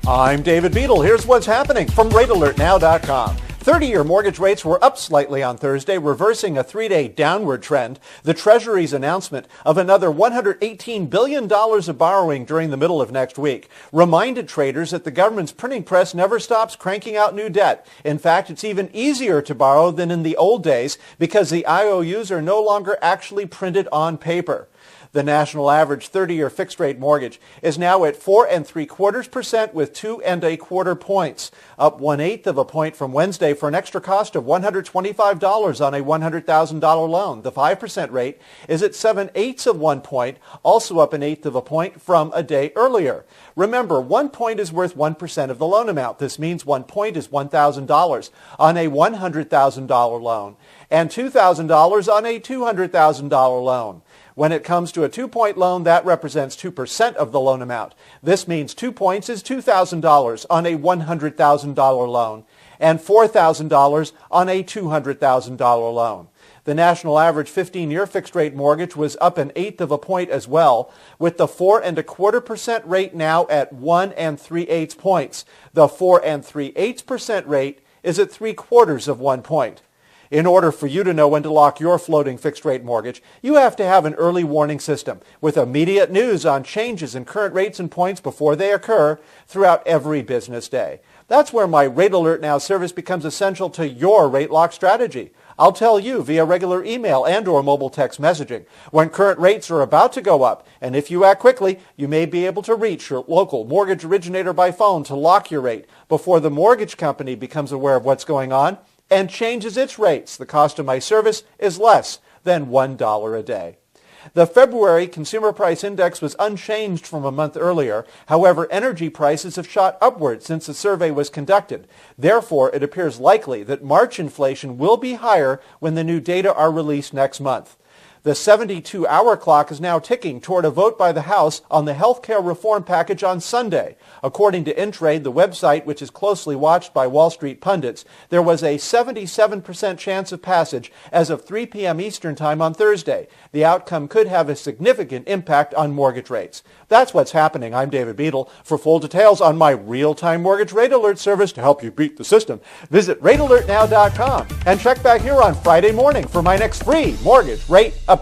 I'm David Beadle. Here's what's happening from RateAlertNow.com. 30-year mortgage rates were up slightly on Thursday, reversing a three-day downward trend. The Treasury's announcement of another $118 billion of borrowing during the middle of next week reminded traders that the government's printing press never stops cranking out new debt. In fact, it's even easier to borrow than in the old days because the IOUs are no longer actually printed on paper. The national average 30-year fixed-rate mortgage is now at 4.75% with 2.25 points, up 1/8 of a point from Wednesday for an extra cost of $125 on a $100,000 loan. The 5% rate is at 7/8 of 1 point, also up 1/8 of a point from a day earlier. Remember, 1 point is worth 1% of the loan amount. This means 1 point is $1,000 on a $100,000 loan and $2,000 on a $200,000 loan. When it comes to a 2-point loan, that represents 2% of the loan amount. This means 2 points is $2,000 on a $100,000 loan and $4,000 on a $200,000 loan. The national average 15-year fixed-rate mortgage was up 1/8 of a point as well, with the 4.25% rate now at 1.38 points. The 4.38% rate is at 3/4 of 1 point. In order for you to know when to lock your floating fixed-rate mortgage, you have to have an early warning system with immediate news on changes in current rates and points before they occur throughout every business day. That's where my Rate Alert Now service becomes essential to your rate lock strategy. I'll tell you via regular email and or mobile text messaging when current rates are about to go up, and if you act quickly, you may be able to reach your local mortgage originator by phone to lock your rate before the mortgage company becomes aware of what's going on and changes its rates. The cost of my service is less than $1 a day. The February Consumer Price Index was unchanged from a month earlier. However, energy prices have shot upward since the survey was conducted. Therefore, it appears likely that March inflation will be higher when the new data are released next month. The 72-hour clock is now ticking toward a vote by the House on the health care reform package on Sunday. According to Intrade, the website, which is closely watched by Wall Street pundits, there was a 77% chance of passage as of 3 p.m. Eastern Time on Thursday. The outcome could have a significant impact on mortgage rates. That's what's happening. I'm David Beadle. For full details on my real-time mortgage rate alert service to help you beat the system, visit RateAlertNow.com and check back here on Friday morning for my next free mortgage rate update.